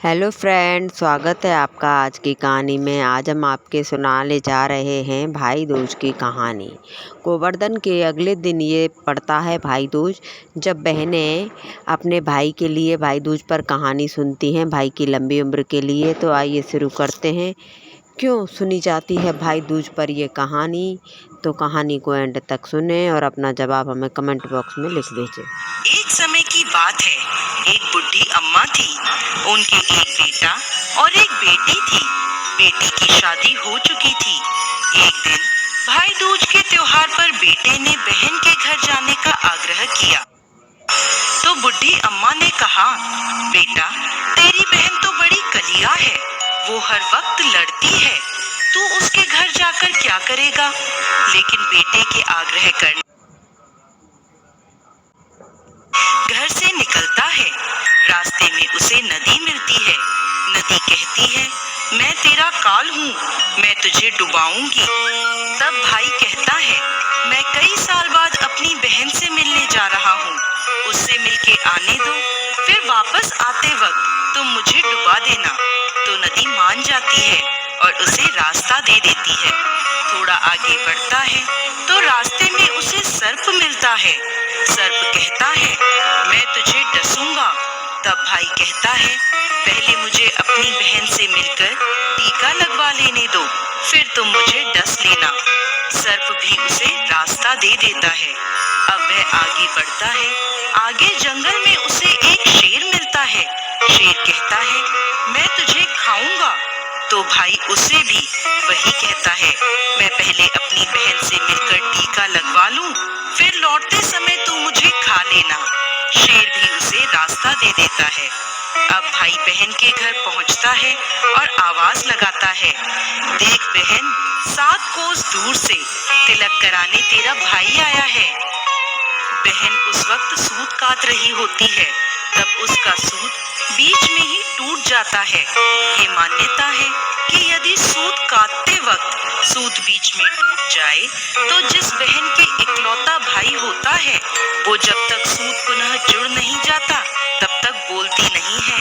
Hello friend, स्वागत है आपका आज की कहानी में। आज हम आपके सुनाने जा रहे हैं भाई दूज की कहानी। गोवर्धन के अगले दिन ये पड़ता है भाई दूज, जब बहनें अपने भाई के लिए भाई दूज पर कहानी सुनती हैं, भाई की लंबी उम्र के लिए। तो आइए शुरू करते हैं। क्यों सुनी जाती है भाई दूज पर ये कहानी? तो कहानी को एंड तक सुने और अपना जवाब हमें कमेंट बॉक्स में लिख दीजिए। एक समय की बात है, एक बुढ़ी अम्मा थी। उनके एक बेटा और एक बेटी थी। बेटी की शादी हो चुकी थी। एक दिन भाई दूज के त्योहार पर बेटे ने बहन के घर जाने का आग्रह किया। तो बुढ़ी अम्मा ने कहा, बेटा, तेरी बहन तो बड़ी कलिया है, वो हर वक्त लड़ती है, तू उसके घर जाकर क्या करेगा? लेकिन बेटे के आग्रह करने घर से निकलता है। रास्ते में उसे नदी मिलती है। नदी कहती है, मैं तेरा काल हूँ, मैं तुझे डुबाऊंगी। तब भाई कहता है, मैं कई साल बाद अपनी बहन से मिलने जा रहा हूँ, उससे मिलके आने दो, फिर वापस आते वक्त तुम मुझे डुबा देना। तो नदी मान जाती है और उसे रास्ता दे देती है। थोड़ा आगे बढ़ता है तो रास्ते में उसे सर्प मिलता है। सर्प कहता है, मैं तुझे डसूंगा। तब भाई कहता है, पहले मुझे अपनी बहन से मिलकर टीका लगवा लेने दो, फिर तुम मुझे डस लेना। सर्प भी उसे रास्ता दे देता है। अब वह आगे बढ़ता है। आगे जंगल में उसे एक शेर मिलता है। शेर कहता है, मैं तुझे खाऊंगा। तो भाई उसे भी वही कहता है, मैं पहले अपनी बहन से मिलकर टीका लगवा लूं, फिर लौटते समय तू मुझे खा लेना। शेर भी उसे रास्ता दे देता है। अब भाई बहन के घर पहुंचता है और आवाज लगाता है, देख बहन, 7 कोस दूर से तिलक कराने तेरा भाई आया है। बहन उस वक्त सूत काट रही होती है। तब उसका सूत बीच में ही टूट जाता है। ये मान्यता है कि यदि सूत काटते वक्त सूत बीच में टूट जाए तो जिस बहन के इकलौता भाई होता है वो जब तक सूत पुनः जुड़ नहीं जाता तब तक बोलती नहीं है।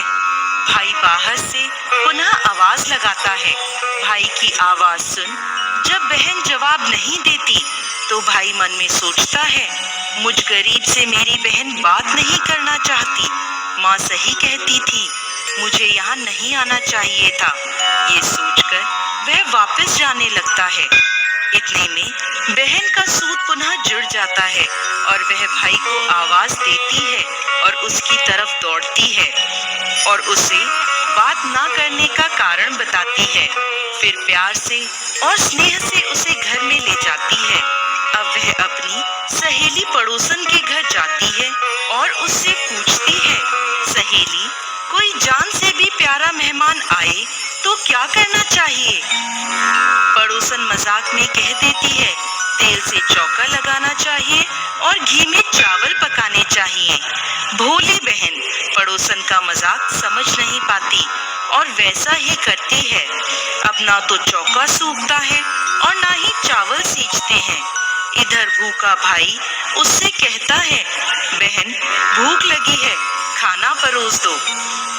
भाई बाहर से पुनः आवाज लगाता है। भाई की आवाज सुन जब बहन जवाब नहीं देती तो भाई मन में सोचता है, मुझ गरीब से मेरी बहन बात नहीं करना चाहती। माँ सही कहती थी, मुझे यहाँ नहीं आना चाहिए था। ये सोचकर वह वापस जाने लगता है। इतने में बहन का सूत पुनः जुड़ जाता है और वह भाई को आवाज देती है और उसकी तरफ दौड़ती है और उसे बात ना करने का कारण बताती है। फिर प्यार से और स्नेह से उसे घर में ले जाती है। अब वह अपनी सहेली पड़ोसन के घर जाती है और उससे पूछती है, सहेली, कोई जान से भी प्यारा मेहमान आए तो क्या करना चाहिए? पड़ोसन मजाक में कह देती है, तेल से चौका लगाना चाहिए और घी में चावल पकाने चाहिए। भोली बहन पड़ोसन का मजाक समझ नहीं पाती और वैसा ही करती है। अब ना तो चौका सूखता है और ना ही चावल सींचते हैं। इधर भूखा भाई उससे कहता है, बहन, भूख लगी है, खाना परोस दो।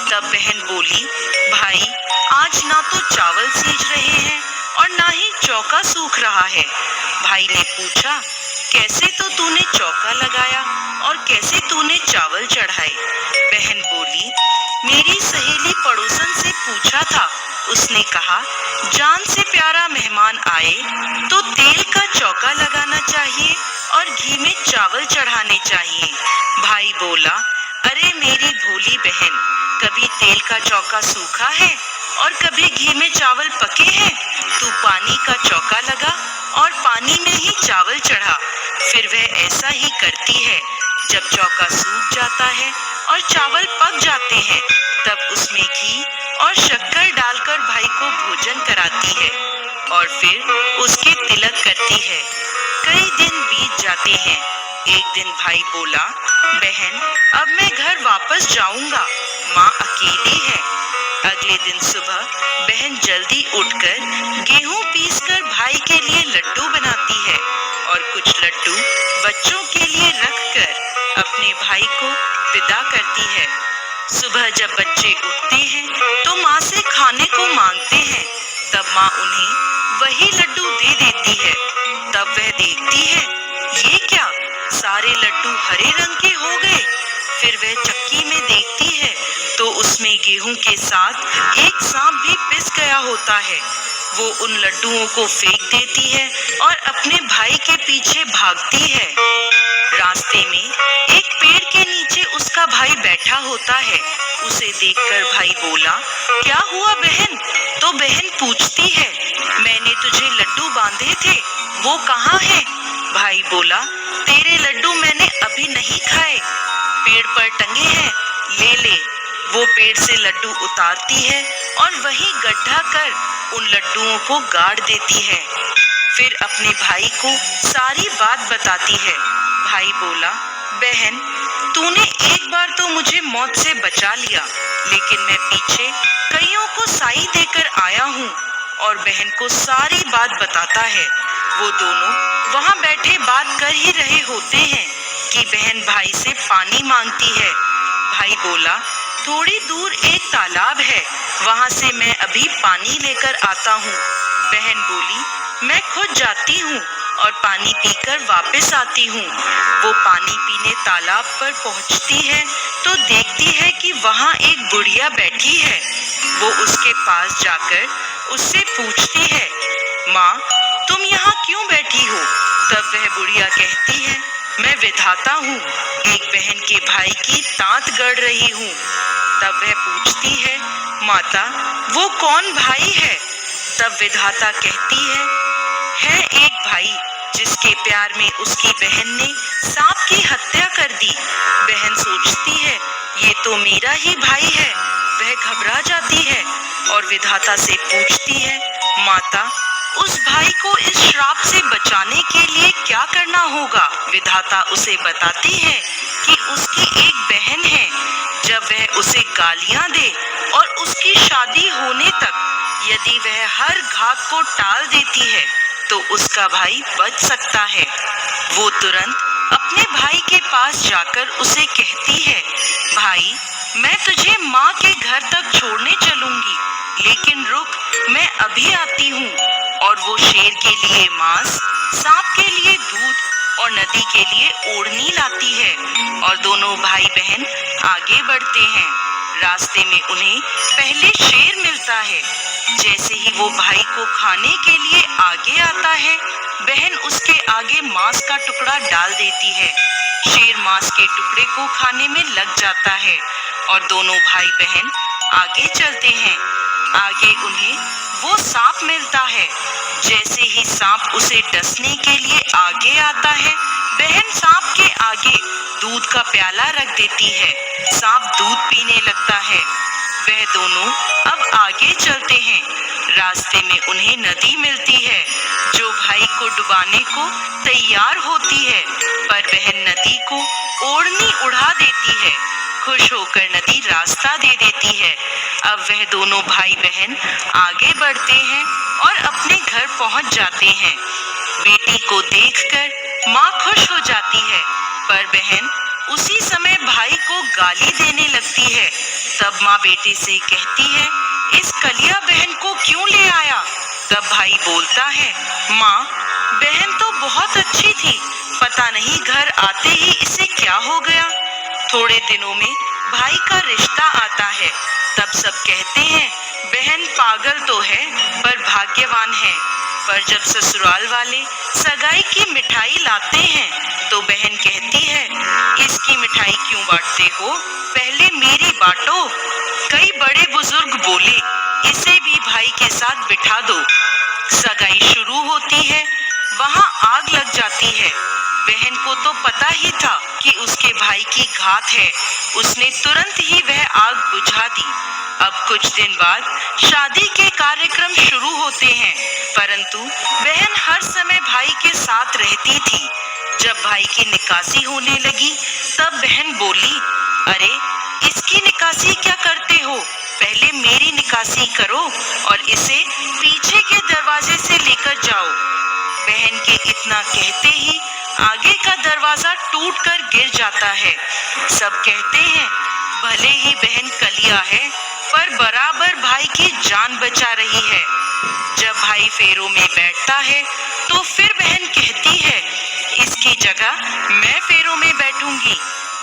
तब बहन बोली, भाई, आज ना तो चावल सींच रहे हैं और ना ही चौका सूख रहा है। भाई ने पूछा, कैसे तो तूने चौका लगाया और कैसे तूने चावल चढ़ाए? बहन बोली, मेरी सहेली पड़ोसन से पूछा था, उसने कहा, जान से प्यारा मेहमान आए तो तेल का चौका लगाना चाहिए और घी में चावल चढ़ाने चाहिए। भाई बोला, अरे मेरी भोली बहन, कभी तेल का चौका सूखा है और कभी घी में चावल पके हैं। तू पानी का चौका लगा और पानी में ही चावल चढ़ा। फिर वह ऐसा ही करती है। जब चौका सूख जाता है और चावल पक जाते हैं तब उसमें घी और शक्कर डालकर भाई को भोजन कराती है और फिर उसके तिलक करती है। कई दिन बीत जाते हैं। एक दिन भाई बोला, बहन, अब मैं घर वापस जाऊंगा, माँ अकेली है। अगले दिन सुबह बहन जल्दी उठकर गेहूं पीसकर भाई के लिए लड्डू बनाती है और कुछ लड्डू बच्चों के लिए रखकर अपने भाई को विदा करती है। सुबह जब बच्चे उठते हैं भी लड्डू दे देती है। तब वह देखती है, ये क्या, सारे लड्डू हरे रंग के हो गए। फिर वह चक्की में देखती है तो उसमें गेहूं के साथ एक सांप भी पिस गया होता है। वो उन लड्डुओं को फेंक देती है और अपने भाई के पीछे भागती है। रास्ते में एक पेड़ के नीचे उसका भाई बैठा होता है। उसे देखकर भाई बोला, क्या हुआ बहन? तो बहन पूछती है, मैंने तुझे लड्डू बांधे थे, वो कहाँ है? भाई बोला, तेरे लड्डू मैंने अभी नहीं खाए, पेड़ पर टंगे हैं, ले ले। वो पेड़ से लड्डू उतारती है और वहीं गड्ढा कर उन लड्डुओं को गाड़ देती है। फिर अपने भाई को सारी बात बताती है। भाई बोला, बहन, तूने एक बार तो मुझे मौत से बचा लिया, लेकिन मैं पीछे कईयों को साई देकर आया हूँ। और बहन को सारी बात बताता है। वो दोनों वहाँ बैठे बात कर ही रहे होते हैं कि बहन भाई से पानी मांगती है। भाई बोला, थोड़ी दूर एक तालाब है, वहाँ से मैं अभी पानी लेकर आता हूँ। बहन बोली, मैं खुद जाती हूँ और पानी पीकर वापस आती हूँ। वो पानी पीने तालाब पर पहुँचती है तो देखती है कि वहाँ एक बुढ़िया बैठी है। वो उसके पास जाकर उससे पूछती है, माँ, तुम यहाँ क्यों बैठी हो? तब वह बुढ़िया कहती है, मैं विधाता हूँ, एक बहन के भाई की तांत गढ़ रही हूँ। तब वह पूछती है, माता, वो कौन भाई है? तब विधाता कहती है एक भाई जिसके प्यार में उसकी बहन ने सांप की हत्या कर दी। बहन सोचती है, ये तो मेरा ही भाई है। वह घबरा जाती है और विधाता से पूछती है, माता, उस भाई को इस श्राप से बचाने के लिए क्या करना होगा? विधाता उसे बताती है कि उसकी एक बहन है। जब वह उसे गालियां दे और उसकी शादी होने तक यदि वह हर घात को टाल देती है तो उसका भाई बच सकता है। वो तुरंत अपने भाई के पास जाकर उसे कहती है, भाई, मैं तुझे माँ के घर तक छोड़ने चलूंगी, लेकिन रुक, मैं अभी आती हूँ। और वो शेर के लिए मांस, सांप के लिए दूध और नदी के लिए ओढ़नी लाती है और दोनों भाई बहन आगे बढ़ते हैं। रास्ते में उन्हें पहले शेर मिलता है। जैसे ही वो भाई को खाने के लिए आगे आता है, बहन उसके आगे मांस का टुकड़ा डाल देती है। शेर मांस के टुकड़े को खाने में लग जाता है और दोनों भाई बहन आगे चलते हैं। आगे उन्हें वो सांप मिलता है। जैसे ही सांप उसे डसने के लिए आगे आता है, बहन सांप के आगे दूध का प्याला रख देती है। सांप दूध पीने लगता है। वह दोनों अब आगे चलते हैं। रास्ते में उन्हें नदी मिलती है जो भाई को डुबाने को तैयार होती है, पर बहन नदी को ओढ़नी उड़ा देती है। खुश होकर नदी रास्ता दे देती है। अब वह दोनों भाई बहन आगे बढ़ते हैं और अपने घर पहुंच जाते हैं। बेटी को देखकर माँ खुश हो जाती है, पर बहन उसी समय भाई को गाली देने लगती है। तब माँ बेटे से कहती है, इस कलिया बहन को क्यों ले आया? तब भाई बोलता है, माँ, बहन तो बहुत अच्छी थी, पता नहीं घर आते ही इसे क्या हो गया। थोड़े दिनों में भाई का रिश्ता आता है। तब सब कहते हैं, बहन पागल तो है पर भाग्यवान है। पर जब ससुराल वाले सगाई की मिठाई लाते हैं तो बहन कहती है, इसकी मिठाई क्यों बांटते हो, पहले मेरी बांटो। कई बड़े बुजुर्ग बोले, इसे भी भाई के साथ बिठा दो। सगाई शुरू होती है, वहाँ आग लग जाती है। बहन को तो पता ही था कि उसके भाई की घात है। उसने तुरंत ही वह आग बुझा दी। अब कुछ दिन बाद शादी के कार्यक्रम शुरू होते हैं, परंतु बहन हर समय भाई के साथ रहती थी। जब भाई की निकासी होने लगी तब बहन बोली, अरे इसकी निकासी क्या करते हो, पहले मेरी निकासी करो और इसे पीछे के दरवाजे से लेकर जाओ। बहन के इतना कहते ही आगे का दरवाजा टूटकर गिर जाता है। सब कहते हैं, भले ही बहन कलिया है पर बराबर भाई की जान बचा रही है। जब भाई फेरों में बैठता है तो फिर बहन कहती है, इसकी जगह मैं फेरों में बैठूंगी।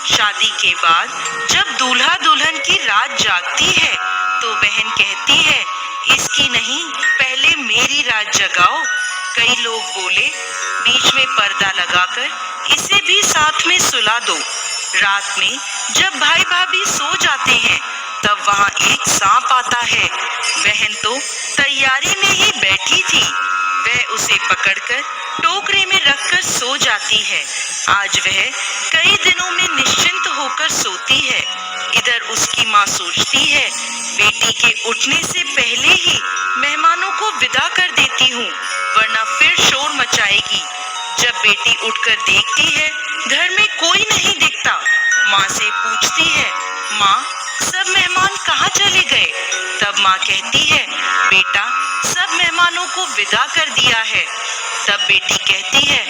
शादी के बाद जब दूल्हा दुल्हन की रात जागती है तो बहन कहती है, इसकी नहीं, पहले मेरी रात जगाओ। कई लोग बोले, बीच में पर्दा लगाकर इसे भी साथ में सुला दो। रात में जब भाई भाभी सो जाते हैं तब वहाँ एक सांप आता है। बहन तो तैयारी में ही बैठी थी। वह उसे पकड़कर टोकरे में रखकर सो जाती है। आज वह कई दिनों में निश्चिंत होकर सोती है। इधर उसकी माँ सोचती है, बेटी के उठने से पहले ही मेहमानों को विदा कर देती हूँ, वरना फिर शोर मचाएगी। जब बेटी उठकर देखती है घर में कोई नहीं दिखता, माँ से पूछती है, माँ सब मेहमान कहाँ चले गए? तब माँ कहती है, बेटा सब मेहमानों को विदा कर दिया है। तब बेटी कहती है,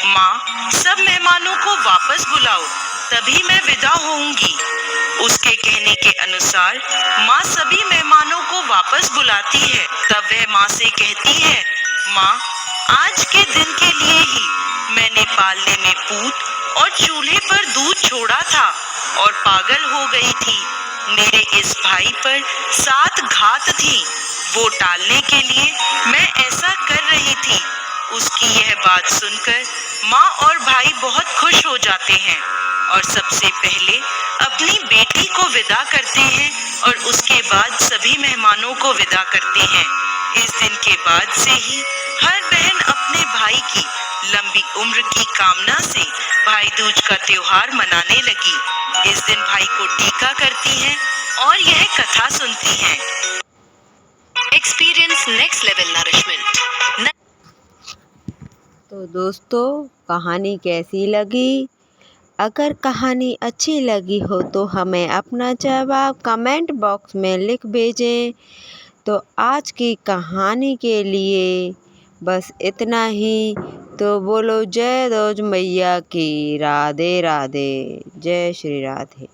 माँ सब मेहमानों को वापस बुलाओ, तभी मैं विदा होऊंगी। उसके कहने के अनुसार माँ सभी मेहमानों को वापस बुलाती है। तब वह माँ से कहती है, माँ आज के दिन के लिए ही मैंने पालने में पूत और चूल्हे पर दूध छोड़ा था और पागल हो गई थी। मेरे इस भाई पर 7 घात थी, वो टालने के लिए मैं ऐसा कर रही थी। उसकी यह बात सुनकर माँ और भाई बहुत खुश हो जाते हैं और सबसे पहले अपनी बेटी को विदा करते हैं और उसके बाद सभी मेहमानों को विदा करते हैं। इस दिन के बाद से ही हर बहन अपने भाई की लंबी उम्र की कामना से भाई दूज का त्योहार मनाने लगी। इस दिन भाई को टीका करती हैं और यह कथा सुनती हैं। Experience next level nourishment. तो दोस्तों, कहानी कैसी लगी? अगर कहानी अच्छी लगी हो तो हमें अपना जवाब कमेंट बॉक्स में लिख भेजें। तो आज की कहानी के लिए बस इतना ही। तो बोलो जय दोज मैया की, राधे राधे, जय श्री राधे।